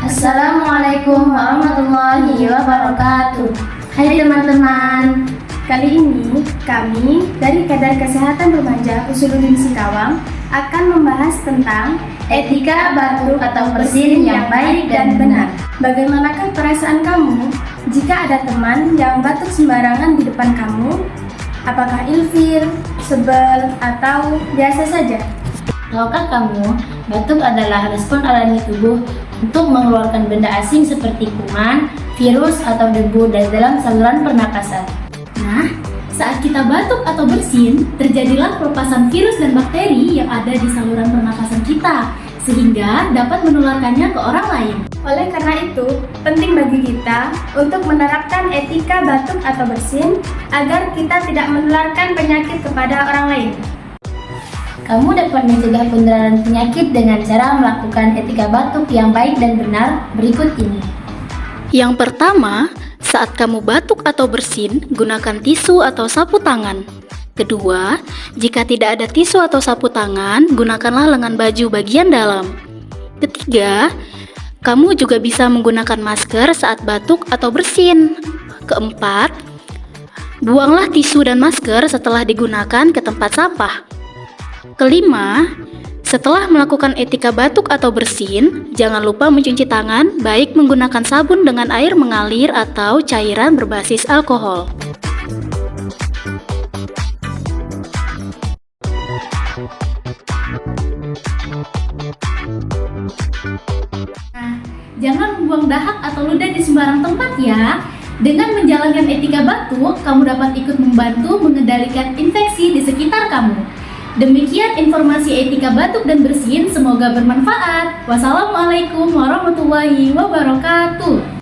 Assalamualaikum warahmatullahi wabarakatuh. Hai teman-teman, kali ini kami dari Kadar Kesehatan Remaja Usuluddin Singkawang akan membahas tentang etika batuk atau bersin yang baik dan benar. Bagaimanakah perasaan kamu jika ada teman yang batuk sembarangan di depan kamu? Apakah ilfil, sebel, atau biasa saja? Tahukah kamu, batuk adalah respon alami tubuh untuk mengeluarkan benda asing seperti kuman, virus, atau debu dari dalam saluran pernapasan. Nah, saat kita batuk atau bersin, terjadilah pelepasan virus dan bakteri yang ada di saluran pernapasan kita, sehingga dapat menularkannya ke orang lain. Oleh karena itu, penting bagi kita untuk menerapkan etika batuk atau bersin agar kita tidak menularkan penyakit kepada orang lain. Kamu dapat mencegah penularan penyakit dengan cara melakukan etika batuk yang baik dan benar berikut ini. Yang pertama, saat kamu batuk atau bersin, gunakan tisu atau sapu tangan. Kedua, jika tidak ada tisu atau sapu tangan, gunakanlah lengan baju bagian dalam. Ketiga, kamu juga bisa menggunakan masker saat batuk atau bersin. Keempat, buanglah tisu dan masker setelah digunakan ke tempat sampah. Kelima, setelah melakukan etika batuk atau bersin, jangan lupa mencuci tangan baik menggunakan sabun dengan air mengalir atau cairan berbasis alkohol. Nah, jangan membuang dahak atau ludah di sembarang tempat ya. Dengan menjalankan etika batuk, kamu dapat ikut membantu mengendalikan infeksi di sekitar kamu. Demikian informasi etika batuk dan bersin, semoga bermanfaat. Wassalamualaikum warahmatullahi wabarakatuh.